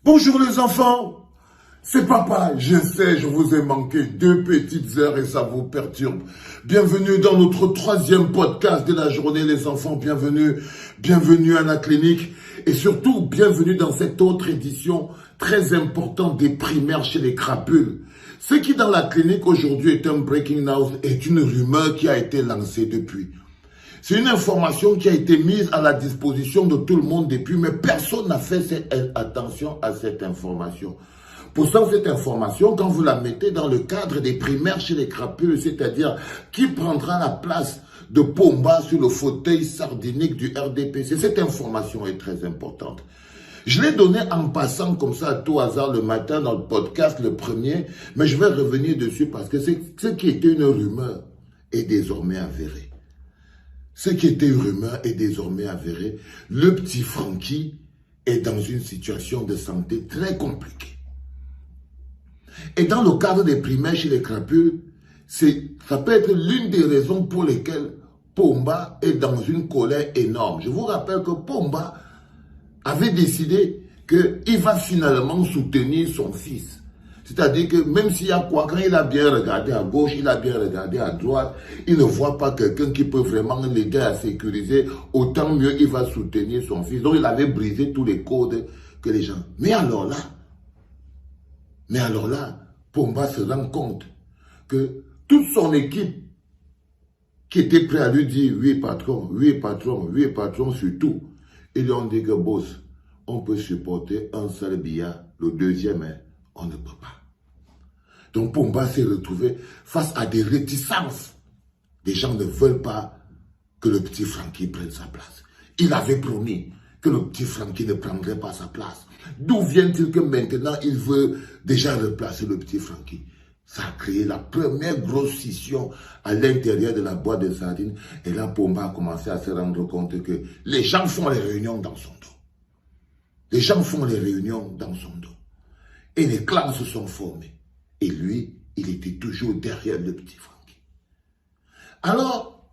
Bonjour les enfants, c'est papa, je sais, je vous ai manqué 2 petites heures et ça vous perturbe. Bienvenue dans notre 3e podcast de la journée les enfants, bienvenue à la clinique et surtout bienvenue dans cette autre édition très importante des primaires chez les crapules. Ce qui dans la clinique aujourd'hui est un breaking news est une rumeur qui a été lancée depuis. C'est une information qui a été mise à la disposition de tout le monde depuis, mais personne n'a fait attention à cette information. Pourtant, cette information, quand vous la mettez dans le cadre des primaires chez les crapules, c'est-à-dire qui prendra la place de Pomba sur le fauteuil sardinique du RDPC, cette information est très importante. Je l'ai donné en passant comme ça à tout hasard le matin dans le podcast, le premier, mais je vais revenir dessus parce que ce qui était une rumeur est désormais avéré. Ce qui était une rumeur est désormais avéré. Le petit Francky est dans une situation de santé très compliquée. Et dans le cadre des primaires chez les crapules, ça peut être l'une des raisons pour lesquelles Pomba est dans une colère énorme. Je vous rappelle que Pomba avait décidé qu'il va finalement soutenir son fils. C'est-à-dire que même s'il y a quoi, quand il a bien regardé à gauche, il a bien regardé à droite, il ne voit pas quelqu'un qui peut vraiment l'aider à sécuriser, autant mieux il va soutenir son fils. Donc il avait brisé tous les codes que les gens... Mais alors là, Pomba se rend compte que toute son équipe qui était prête à lui dire « oui patron, sur tout », ils lui ont dit que boss, on peut supporter un seul billard, le deuxième, on ne peut pas. Donc Pomba s'est retrouvé face à des réticences. Les gens ne veulent pas que le petit Francky prenne sa place. Il avait promis que le petit Francky ne prendrait pas sa place. D'où vient-il que maintenant il veut déjà replacer le petit Francky? Ça a créé la première grosse scission à l'intérieur de la boîte de sardines. Et là, Pomba a commencé à se rendre compte que les gens font les réunions dans son dos. Les gens font les réunions dans son dos. Et les clans se sont formés. Et lui, il était toujours derrière le petit Francky. Alors,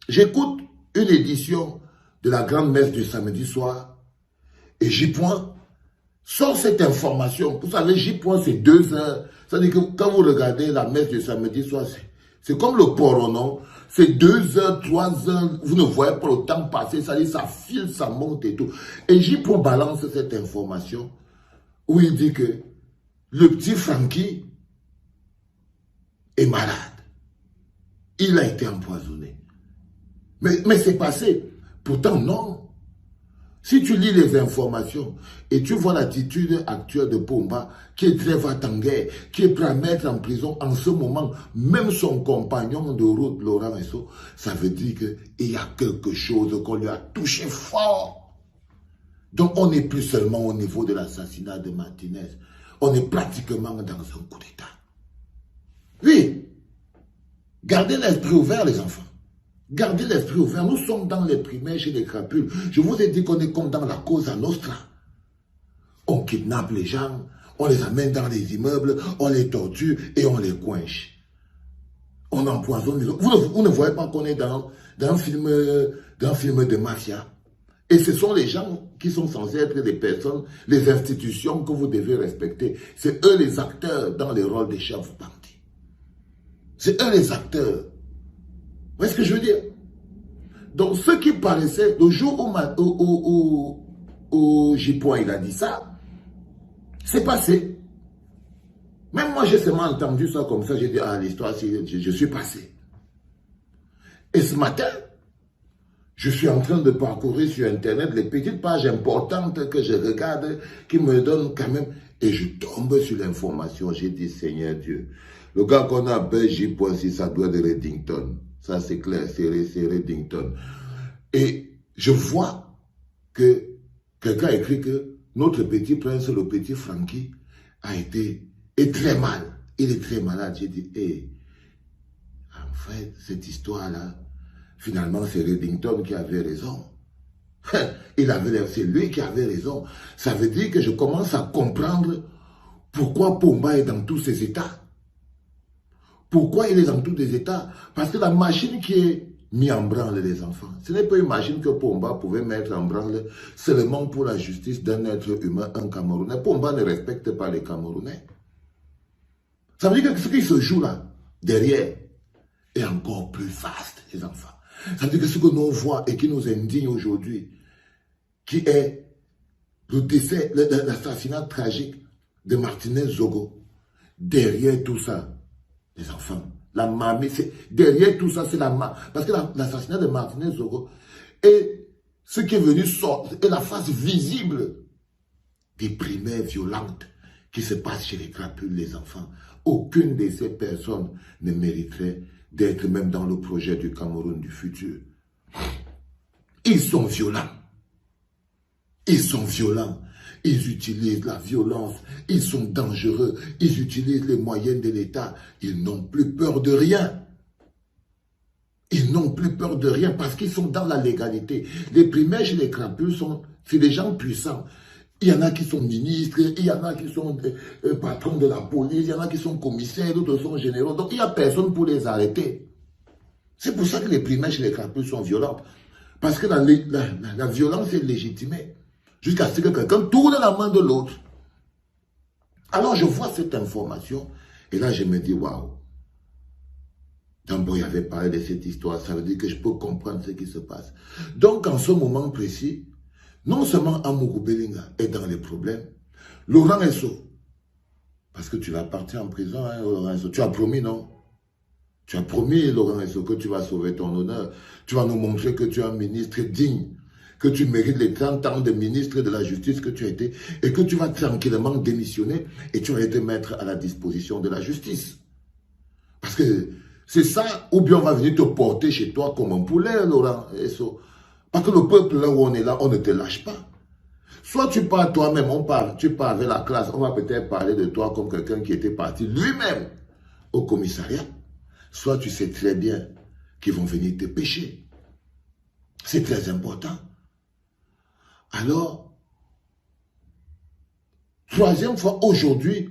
j'écoute une édition de la grande messe du samedi soir. Et J-Point sort cette information. Vous savez, J-Point, c'est 2 heures. C'est-à-dire que quand vous regardez la messe du samedi soir, c'est comme le poronon. C'est 2 heures, 3 heures. Vous ne voyez pas le temps passer. C'est-à-dire ça file, ça monte et tout. Et J-Point balance cette information où il dit que le petit Francky est malade. Il a été empoisonné. Mais c'est passé. Pourtant, non. Si tu lis les informations et tu vois l'attitude actuelle de Pomba, qui est très va-t-en-guerre, qui est prêt à mettre en prison en ce moment, même son compagnon de route, Laurent Esso, ça veut dire qu'il y a quelque chose qu'on lui a touché fort. Donc on n'est plus seulement au niveau de l'assassinat de Martinez. On est pratiquement dans un coup d'État. Oui, gardez l'esprit ouvert les enfants. Gardez l'esprit ouvert. Nous sommes dans les primaires chez les crapules. Je vous ai dit qu'on est comme dans la Cosa Nostra. On kidnappe les gens, on les amène dans les immeubles, on les torture et on les coince. On empoisonne les autres. Vous ne voyez pas qu'on est dans un film de mafia. Et ce sont les gens qui sont censés être les personnes, les institutions que vous devez respecter. C'est eux les acteurs dans les rôles des chefs bandits. C'est eux les acteurs. Vous voyez ce que je veux dire? Donc, ce qui paraissait, le jour où J-Point il a dit ça, c'est passé. Même moi, j'ai seulement entendu ça comme ça, j'ai dit, ah, l'histoire, je suis passé. Et ce matin, je suis en train de parcourir sur Internet les petites pages importantes que je regarde, qui me donnent quand même, et je tombe sur l'information. J'ai dit, Seigneur Dieu, le gars qu'on appelle J-Point, si ça doit de Reddington. Ça, c'est clair, c'est Reddington. Et je vois que quelqu'un a écrit que notre petit prince, le petit Francky, est très mal. Il est très malade. J'ai dit, en fait, cette histoire-là, finalement, c'est Reddington qui avait raison. C'est lui qui avait raison. Ça veut dire que je commence à comprendre pourquoi Pomba est dans tous ces états. Pourquoi il est dans tous les états? Parce que la machine qui est mis en branle les enfants. Ce n'est pas imaginer que Pomba pouvait mettre en branle seulement pour la justice d'un être humain, un Camerounais. Pomba ne respecte pas les Camerounais. Ça veut dire que ce qui se joue là, derrière, est encore plus vaste, les enfants. Ça veut dire que ce que nous voit et qui nous indigne aujourd'hui, qui est le décès, l'assassinat tragique de Martinez Zogo, derrière tout ça, les enfants, la mamie, derrière tout ça, c'est la mamie. Parce que l'assassinat de Martinez Zogo est ce qui est venu sortir, est la face visible des primaires violentes qui se passent chez les crapules, les enfants. Aucune de ces personnes ne mériterait d'être même dans le projet du Cameroun du futur. Ils sont violents. Ils sont violents. Ils utilisent la violence. Ils sont dangereux. Ils utilisent les moyens de l'État. Ils n'ont plus peur de rien. Ils n'ont plus peur de rien parce qu'ils sont dans la légalité. Les primaires chez les crapules c'est des gens puissants. Il y en a qui sont ministres, il y en a qui sont patrons de la police, il y en a qui sont commissaires, d'autres sont généraux. Donc il n'y a personne pour les arrêter. C'est pour ça que les primaires chez les crapules sont violentes. Parce que la violence est légitimée. Jusqu'à ce que quelqu'un tourne la main de l'autre. Alors je vois cette information et là je me dis waouh. Damboy avait parlé de cette histoire, ça veut dire que je peux comprendre ce qui se passe. Donc en ce moment précis, non seulement Amourou Belinga est dans les problèmes, Laurent Esso, parce que tu vas partir en prison, hein, Laurent Esso, tu as promis, non? Tu as promis, Laurent Esso, que tu vas sauver ton honneur, tu vas nous montrer que tu es un ministre digne, que tu mérites les 30 ans de ministre de la Justice que tu as été, et que tu vas tranquillement démissionner, et tu vas te mettre à la disposition de la justice. Parce que c'est ça, ou bien on va venir te porter chez toi comme un poulet, Laurent Esso. Parce que le peuple, là où on est là, on ne te lâche pas. Soit tu pars toi-même, tu pars avec la classe, on va peut-être parler de toi comme quelqu'un qui était parti lui-même au commissariat. Soit tu sais très bien qu'ils vont venir te pêcher. C'est très important. Alors, troisième fois aujourd'hui,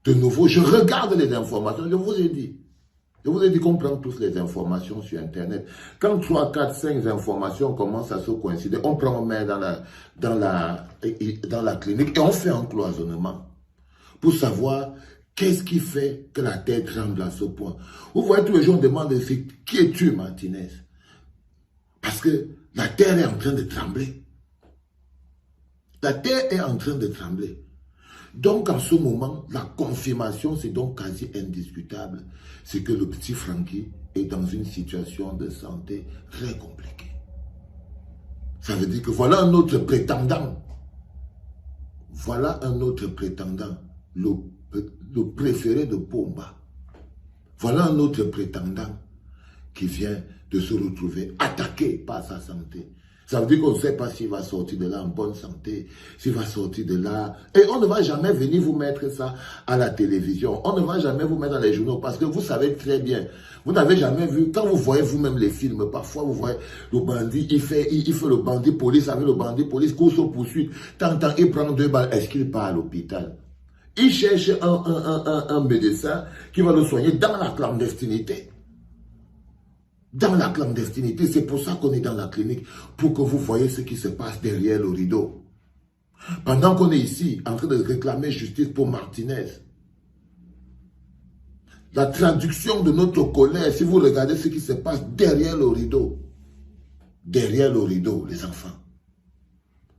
de nouveau, je regarde les informations, je vous ai dit. Je vous ai dit qu'on prend tous les informations sur Internet. Quand 3, 4, 5 informations commencent à se coïncider, on prend, on met dans la clinique et on fait un cloisonnement pour savoir qu'est-ce qui fait que la terre tremble à ce point. Vous voyez, tous les jours on demande qui es-tu, Martinez? Parce que la terre est en train de trembler. La terre est en train de trembler. Donc, en ce moment, la confirmation, c'est donc quasi indiscutable. C'est que le petit Francky est dans une situation de santé très compliquée. Ça veut dire que voilà un autre prétendant. Voilà un autre prétendant. Le préféré de Pomba. Voilà un autre prétendant qui vient de se retrouver attaqué par sa santé. Ça veut dire qu'on ne sait pas s'il va sortir de là en bonne santé, s'il va sortir de là. Et on ne va jamais venir vous mettre ça à la télévision. On ne va jamais vous mettre dans les journaux parce que vous savez très bien. Vous n'avez jamais vu, quand vous voyez vous-même les films, parfois vous voyez le bandit, il fait le bandit police avec le bandit police, course aux poursuites. Tant il prend 2 balles, est-ce qu'il part à l'hôpital? Il cherche un médecin qui va le soigner dans la clandestinité. Dans la clandestinité, c'est pour ça qu'on est dans la clinique, pour que vous voyez ce qui se passe derrière le rideau. Pendant qu'on est ici, en train de réclamer justice pour Martinez, la traduction de notre colère, si vous regardez ce qui se passe derrière le rideau, les enfants,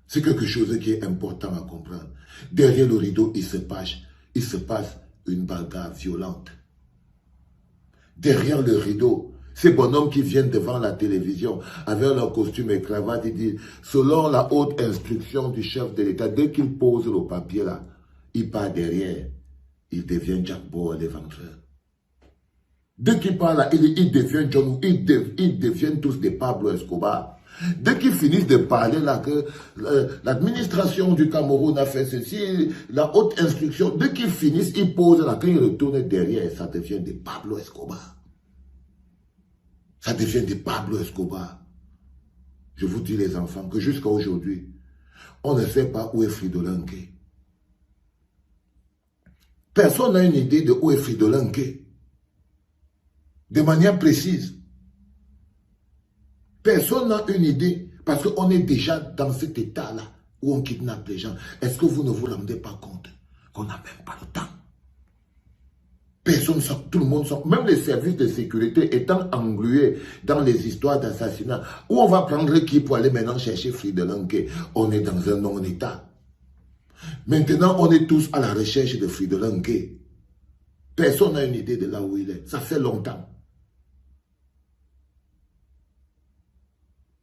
c'est quelque chose qui est important à comprendre. Derrière le rideau, il se passe une bagarre violente. Derrière le rideau, ces bonhommes qui viennent devant la télévision avec leur costume et cravate, ils disent, selon la haute instruction du chef de l'État, dès qu'il pose le papier là, il part derrière, il devient Jack Bauer l'éventreur. Dès qu'il part là, il devient John, ils deviennent tous des Pablo Escobar. Dès qu'ils finissent de parler là que l'administration du Cameroun a fait ceci, la haute instruction, dès qu'ils finissent, ils posent là, quand ils retournent derrière, ça devient des Pablo Escobar. Ça devient des Pablo Escobar. Je vous dis les enfants que jusqu'à aujourd'hui, on ne sait pas où est Fridolin Nké. Personne n'a une idée de où est Fridolin Nké. De manière précise. Personne n'a une idée, parce qu'on est déjà dans cet état-là, où on kidnappe les gens. Est-ce que vous ne vous rendez pas compte qu'on n'a même pas le temps? Personne, tout le monde, même les services de sécurité étant englués dans les histoires d'assassinat, où on va prendre qui pour aller maintenant chercher Fridelanke? On est dans un non-état. Maintenant, on est tous à la recherche de Fridelanke. Personne n'a une idée de là où il est. Ça fait longtemps.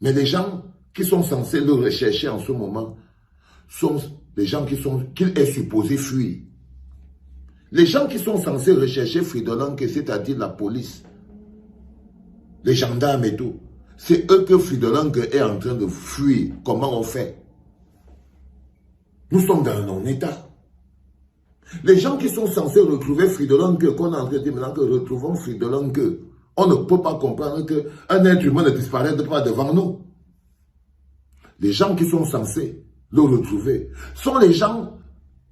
Mais les gens qui sont censés le rechercher en ce moment sont les gens qu'il est supposé fuir. Les gens qui sont censés rechercher Fridelanke, c'est-à-dire la police, les gendarmes et tout, c'est eux que Fridelanke est en train de fuir. Comment on fait? Nous sommes dans un non-état. Les gens qui sont censés retrouver Fridelanke, qu'on est en train de dire maintenant que retrouvons Fridelanke, on ne peut pas comprendre qu'un être humain ne disparaît pas devant nous. Les gens qui sont censés le retrouver sont les gens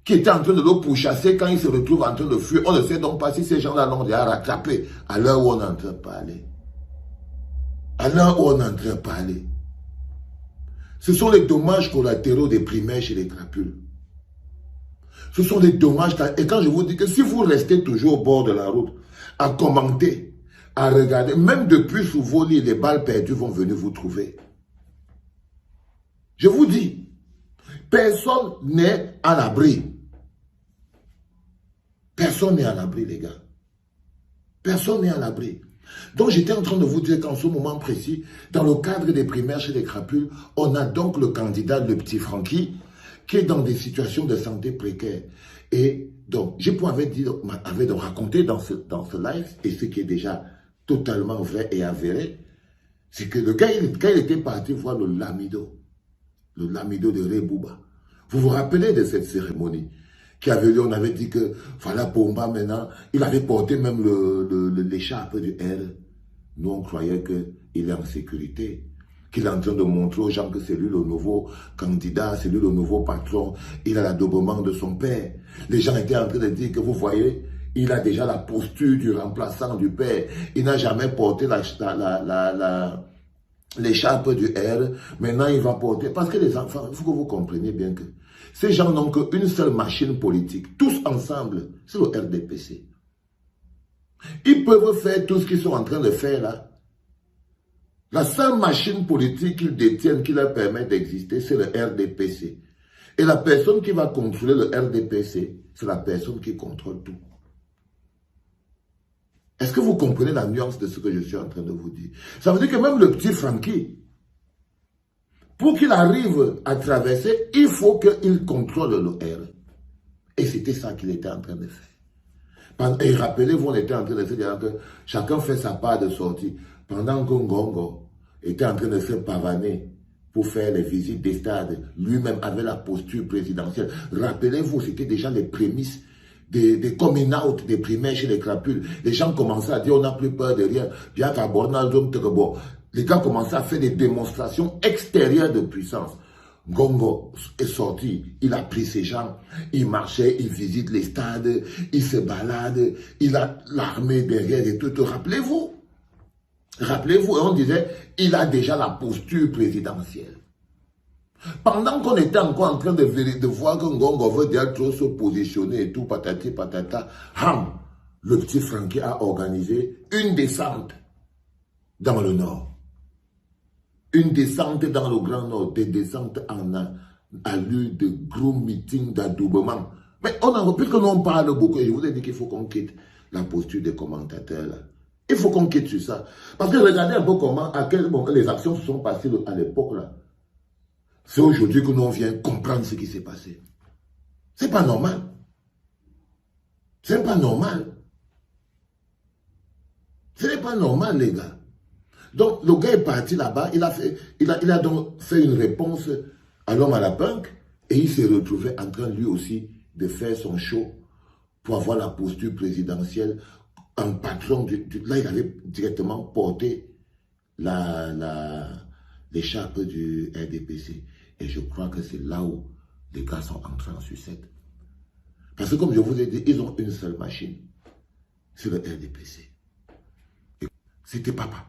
qui étaient en train de le pourchasser quand ils se retrouvent en train de fuir. On ne sait donc pas si ces gens-là l'ont déjà rattrapé à l'heure où on est en train de parler. À l'heure où on est en train de parler. Ce sont les dommages collatéraux des primaires chez les crapules. Ce sont les dommages. Et quand je vous dis que si vous restez toujours au bord de la route, à commenter, à regarder, même depuis sous vos lits, les balles perdues vont venir vous trouver. Je vous dis, personne n'est à l'abri. Personne n'est à l'abri, les gars. Personne n'est à l'abri. Donc, j'étais en train de vous dire qu'en ce moment précis, dans le cadre des primaires chez les crapules, on a donc le candidat, le petit Francky, qui est dans des situations de santé précaires. Et donc, j'ai pu raconter dans ce live, et ce qui est déjà totalement vrai et avéré, c'est que le gars, quand il était parti voir le Lamido de Rebouba, vous vous rappelez de cette cérémonie qui avait lieu, on avait dit que, voilà, Pomba maintenant, il avait porté même l'écharpe du R. Nous, on croyait qu'il est en sécurité, qu'il est en train de montrer aux gens que c'est lui le nouveau candidat, c'est lui le nouveau patron, il a l'adoubement de son père. Les gens étaient en train de dire que, vous voyez, il a déjà la posture du remplaçant du père. Il n'a jamais porté l'écharpe du R, maintenant il va porter, parce que les enfants, il faut que vous compreniez bien que ces gens n'ont qu'une seule machine politique, tous ensemble, c'est le RDPC. Ils peuvent faire tout ce qu'ils sont en train de faire là. La seule machine politique qu'ils détiennent qui leur permet d'exister, c'est le RDPC. Et la personne qui va contrôler le RDPC, c'est la personne qui contrôle tout. Est-ce que vous comprenez la nuance de ce que je suis en train de vous dire? Ça veut dire que même le petit Francky, pour qu'il arrive à traverser, il faut qu'il contrôle le R. Et c'était ça qu'il était en train de faire. Et rappelez-vous, on était en train de se dire que chacun fait sa part de sortie. Pendant que Ngongo était en train de se pavaner pour faire les visites des stades, lui-même avait la posture présidentielle. Rappelez-vous, c'était déjà les prémices des coming out, des primaires chez les crapules. Les gens commençaient à dire on n'a plus peur de rien. Bien qu'à Bornaldum, les gars commençaient à faire des démonstrations extérieures de puissance. Ngongo est sorti, il a pris ses gens, il marchait, il visite les stades, il se balade, il a l'armée derrière et tout. Rappelez-vous, on disait, il a déjà la posture présidentielle. Pendant qu'on était encore en train de voir que Ngongo veut dire trop se positionner et tout, patati patata, le petit Francky a organisé une descente dans le nord. Une descente dans le Grand Nord, des descentes à lieu de gros meetings d'adoubement. Mais puisque nous on parle beaucoup, et je vous ai dit qu'il faut qu'on quitte la posture des commentateurs là. Il faut qu'on quitte sur ça. Parce que regardez un peu comment, les actions se sont passées à l'époque là. C'est aujourd'hui que nous on vient comprendre ce qui s'est passé. C'est pas normal. C'est pas normal. Ce n'est pas normal, les gars. Donc, le gars est parti là-bas, il a donc fait une réponse à l'homme à la punk, et il s'est retrouvé en train, lui aussi, de faire son show pour avoir la posture présidentielle en patron. Là, il avait directement porté l'écharpe du RDPC. Et je crois que c'est là où les gars sont entrés en sucette. Parce que, comme je vous ai dit, ils ont une seule machine. C'est le RDPC. C'était papa.